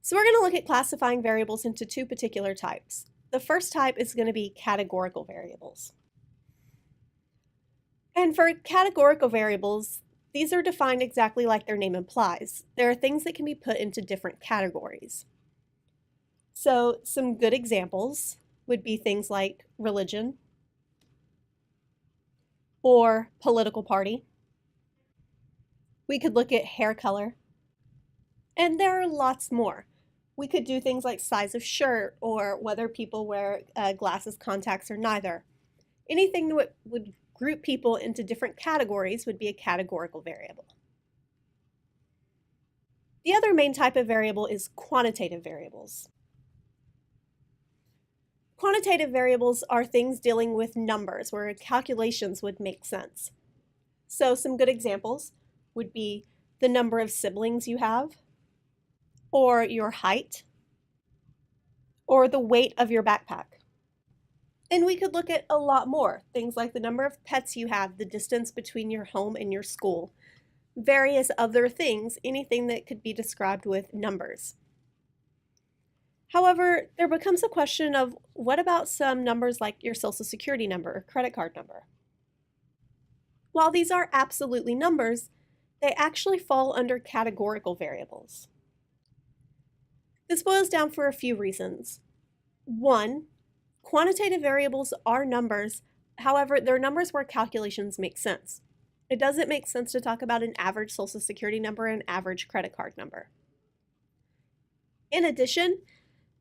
So we're going to look at classifying variables into two particular types. The first type is going to be categorical variables. And for categorical variables, these are defined exactly like their name implies. There are things that can be put into different categories. So some good examples would be things like religion or political party. We could look at hair color, and there are lots more. We could do things like size of shirt or whether people wear glasses, contacts, or neither. Anything that would group people into different categories would be a categorical variable. The other main type of variable is quantitative variables. Quantitative variables are things dealing with numbers where calculations would make sense. So some good examples would be the number of siblings you have, or your height, or the weight of your backpack. And we could look at a lot more, things like the number of pets you have, the distance between your home and your school, various other things, anything that could be described with numbers. However, there becomes a question of what about some numbers like your social security number or credit card number? While these are absolutely numbers, they actually fall under categorical variables. This boils down for a few reasons. One, quantitative variables are numbers, however, they're numbers where calculations make sense. It doesn't make sense to talk about an average social security number and an average credit card number. In addition,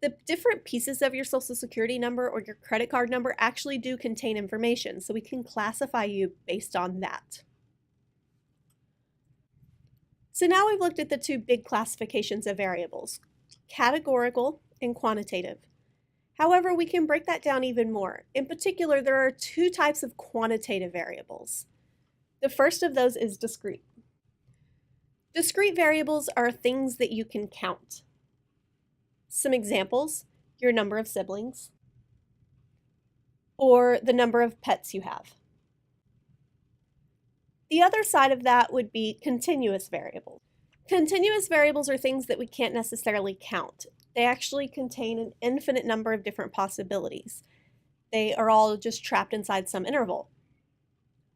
the different pieces of your social security number or your credit card number actually do contain information, so we can classify you based on that. So now we've looked at the two big classifications of variables, categorical and quantitative. However, we can break that down even more. In particular, there are two types of quantitative variables. The first of those is discrete. Discrete variables are things that you can count. Some examples, your number of siblings, or the number of pets you have. The other side of that would be continuous variables. Continuous variables are things that we can't necessarily count. They actually contain an infinite number of different possibilities. They are all just trapped inside some interval.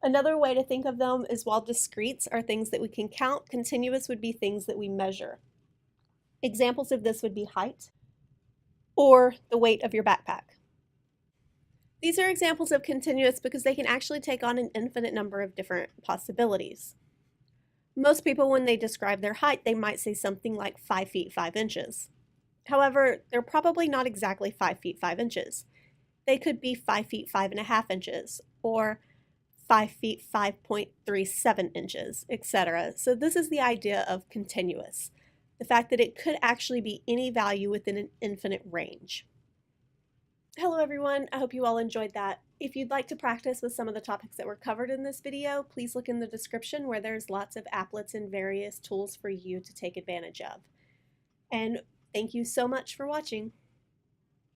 Another way to think of them is while discretes are things that we can count, continuous would be things that we measure. Examples of this would be height or the weight of your backpack. These are examples of continuous because they can actually take on an infinite number of different possibilities. Most people, when they describe their height, they might say something like 5 feet 5 inches. However, they're probably not exactly 5 feet 5 inches. They could be 5 feet 5.5 inches or 5 feet 5.37 inches, etc. So this is the idea of continuous, the fact that it could actually be any value within an infinite range. Hello everyone, I hope you all enjoyed that. If you'd like to practice with some of the topics that were covered in this video, please look in the description where there's lots of applets and various tools for you to take advantage of. And thank you so much for watching.